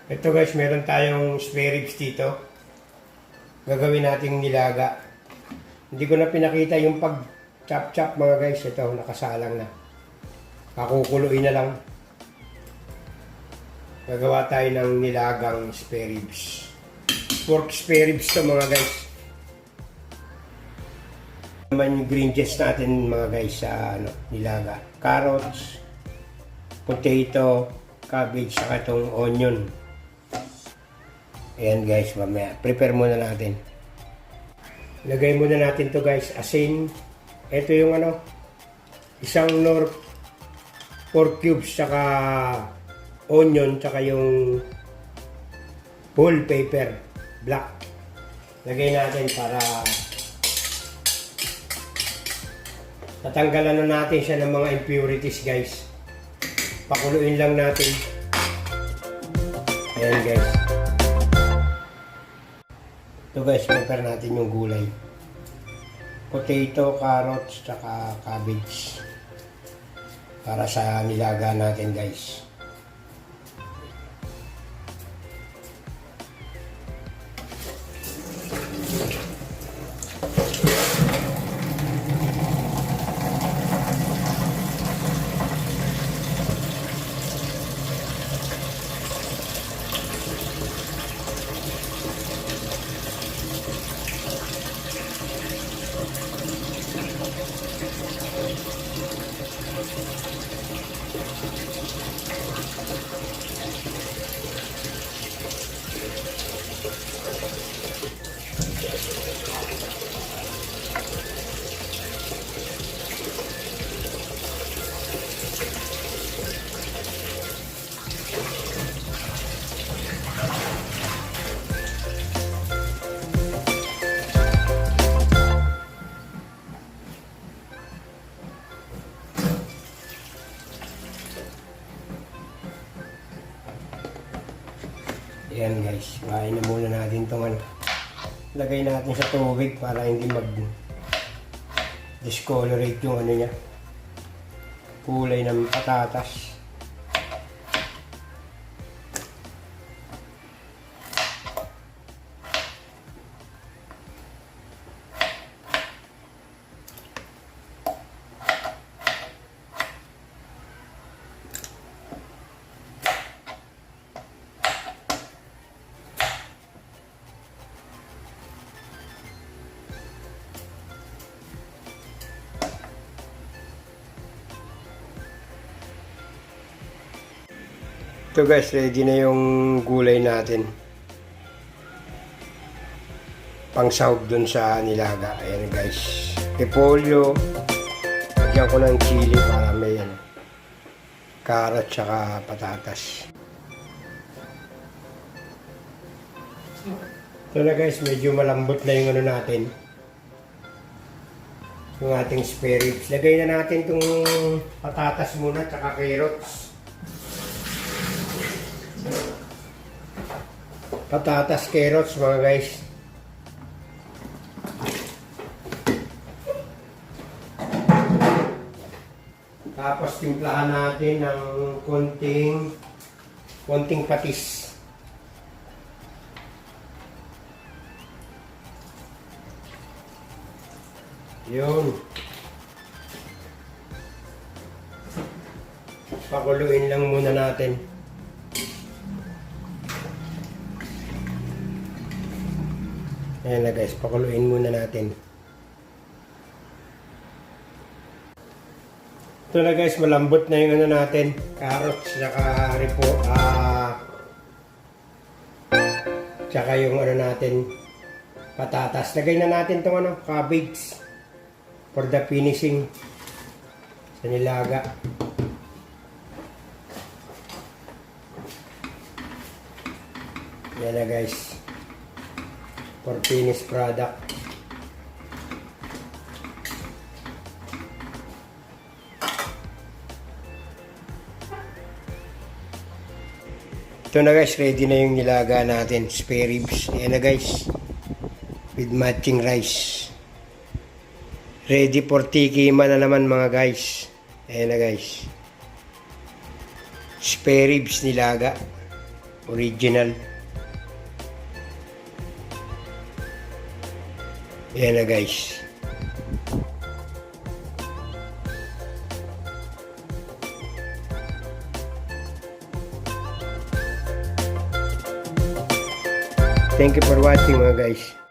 Ito guys, meron tayong spare ribs dito. Gagawin nating nilaga. Hindi ko na pinakita yung pag chop mga guys. Ito, nakasalang na. Pakukuluin na lang. Gagawa tayo ng nilagang spare ribs. Pork spare ribs to mga guys. Naman yung ingredients natin mga guys sa nilaga. Carrots, potato, cabbage, saka itong onion. Ayan guys, mamaya. Prepare muna natin. Lagay muna natin to guys. Asin. Ito yung isang nor pork cubes, saka onion, saka yung whole pepper, black. Lagay natin para tatanggalan na natin siya ng mga impurities guys. Pakuluin lang natin. Ayan guys. Ito guys, prepare natin yung gulay. Potato, carrots, saka cabbage. Para sa nilaga natin guys. Ayan guys, kain na muna natin itong lagay natin sa tubig para hindi mag-discolorate yung niya, kulay ng patatas. Ito guys, ready na yung gulay natin. Pang sahog dun sa nilaga. Ayan guys. Repolyo. Lagyan ko ng chili para may carrot tsaka patatas. Ito na guys, medyo malambot na yung natin. Yung ating spare ribs. Lagay na natin itong patatas muna tsaka carrots. Patatas, carrots mga guys. Tapos timplahan natin ng konting patis. Yun. Pakuluin lang muna natin. Ayan na guys, pakuluin muna natin. Ito na guys, malambot na yung natin. Carrots, tsaka yung natin, patatas. Lagay na natin itong cabbage for the finishing sa nilaga. Yan na guys. For finished product. Ito na guys, ready na yung nilaga natin, spare ribs. Ayan na guys, with matching rice. Ready for tikima na naman mga guys. Ayan na guys. Spare ribs nilaga. Original. Ayan na guys. Thank you for watching mga guys.